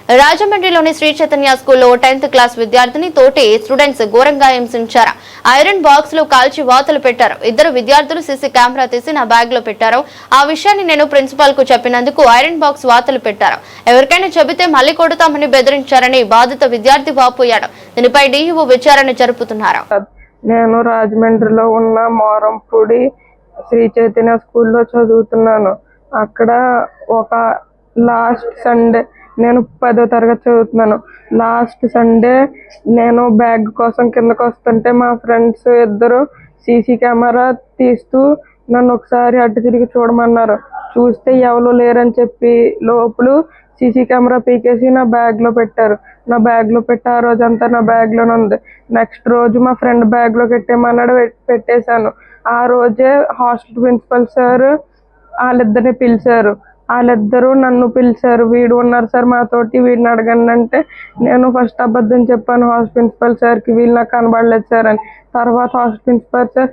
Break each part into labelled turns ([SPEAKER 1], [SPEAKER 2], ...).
[SPEAKER 1] రాజమండ్రిలోని శ్రీ చైతన్య స్కూల్లో 10th class విద్యార్థిని తోటి స్టూడెంట్స్ ఘోరంగా హింసించారు. ఐరన్ బాక్స్ లో కాల్చి వాతలు పెట్టారు. ఇద్దరు విద్యార్థులు సీసీ కెమెరా తీసి నా బ్యాగ్ లో పెట్టారు. ఆ విషయాన్ని నేను ప్రిన్సిపాల్ కు చెప్పినందుకు ఐరన్ బాక్స్ వాతలు పెట్టారు. ఎవరికైనా చెబితే మళ్లీ కొడతామని బెదిరించారని బాధిత విద్యార్థి వాపోయాడు. దీనిపై డీఈఓ విచారణ జరుపుతున్నారు.
[SPEAKER 2] నేను రాజమండ్రిలో ఉన్న మోరంపూడి శ్రీ చైతన్య స్కూల్లో చదువుతున్నాను. అక్కడ ఒక లాస్ట్ సండే నేను 10వ తరగతి చదువుతున్నాను. లాస్ట్ సండే నేను బ్యాగ్ కోసం కిందకు వస్తుంటే మా ఫ్రెండ్స్ ఇద్దరు సీసీ కెమెరా తీస్తూ నన్ను ఒకసారి అటు తిరిగి చూడమన్నారు. చూస్తే ఎవరు లేరని చెప్పి లోపల సీసీ కెమెరా పీకేసి నా బ్యాగ్లో పెట్టారు. నా బ్యాగ్లో పెట్టి ఆ రోజంతా నా బ్యాగ్లోనే ఉంది. నెక్స్ట్ రోజు మా ఫ్రెండ్ బ్యాగ్లో పెట్టేమన్నాడు, పెట్టేశాను. ఆ రోజే హాస్టల్ ప్రిన్సిపల్ సార్ వాళ్ళిద్దరిని పిలిచారు. వాళ్ళిద్దరూ నన్ను పిలిచారు. వీడు ఉన్నారు సార్ మాతోటి, వీడిని అడగండి అంటే నేను ఫస్ట్ అబద్ధం చెప్పాను హాస్టల్ ప్రిన్సిపల్ సార్కి, వీళ్ళు నాకు కనబడలేదు సార్ అని. తర్వాత హాస్టల్ ప్రిన్సిపల్ సార్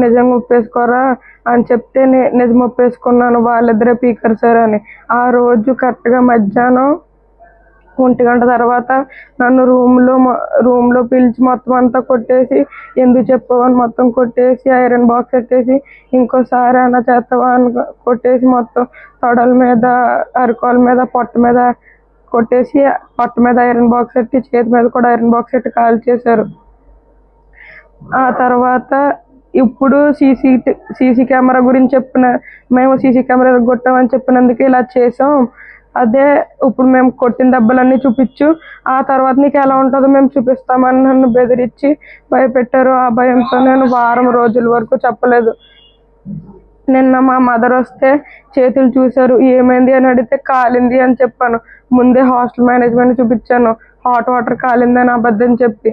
[SPEAKER 2] నిజంగా ఒప్పేసుకోరా అని చెప్తే నిజం ఒప్పేసుకున్నాను, వాళ్ళిద్దరే పీకర్ సార్ అని. ఆ రోజు కరెక్ట్గా మధ్యాహ్నం 1 గంట తర్వాత నన్ను రూమ్లో పిలిచి మొత్తం అంతా కొట్టేసి, ఎందుకు చెప్పవని మొత్తం కొట్టేసి ఐరన్ బాక్స్ పెట్టేసి, ఇంకోసారి అన్న చేస్తావా అని కొట్టేసి మొత్తం తొడల మీద, అరికాల మీద, పొట్ట మీద కొట్టేసి, పొట్ట మీద ఐరన్ బాక్స్ పెట్టి, చేతి మీద కూడా ఐరన్ బాక్స్ పెట్టి కాల్ చేశారు. ఆ తర్వాత ఇప్పుడు సీసీ కెమెరా గురించి మేము సీసీ కెమెరా కొట్టామని చెప్పినందుకు ఇలా చేసాం. అదే ఇప్పుడు మేము కొట్టిన దెబ్బలన్నీ చూపించు, ఆ తర్వాత నీకు ఎలా ఉంటుందో మేము చూపిస్తామని నన్ను బెదిరించి భయపెట్టారు. ఆ భయంతో నేను వారం రోజుల వరకు చెప్పలేదు. నిన్న మా మదర్ వస్తే చేతులు చూశారు. ఏమైంది అని అడిగితే కాలింది అని చెప్పాను. ముందే హాస్టల్ మేనేజ్మెంట్ చూపించాను. హాట్ వాటర్ కాలింది అని అబద్ధం చెప్పి,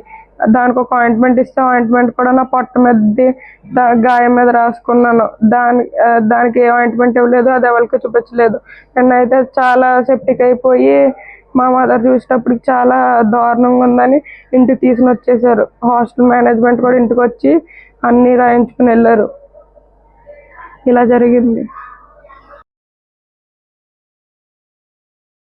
[SPEAKER 2] దానికి ఒక ఆయింట్మెంట్ ఇస్తే ఆయింట్మెంట్ కూడా నా పొట్ట మీద గాయం మీద రాసుకున్నాను. దానికి ఏ ఆయింట్మెంట్ ఇవ్వలేదు, అది ఎవరికి చూపించలేదు. నిన్నైతే చాలా సెప్టిక్ అయిపోయి మా మదర్ చూసేటప్పటికి చాలా దారుణంగా ఉందని ఇంటికి తీసుకుని వచ్చేసారు. హాస్టల్ మేనేజ్మెంట్ కూడా ఇంటికి వచ్చి అన్నీ రాయించుకుని వెళ్ళారు. ఇలా జరిగింది.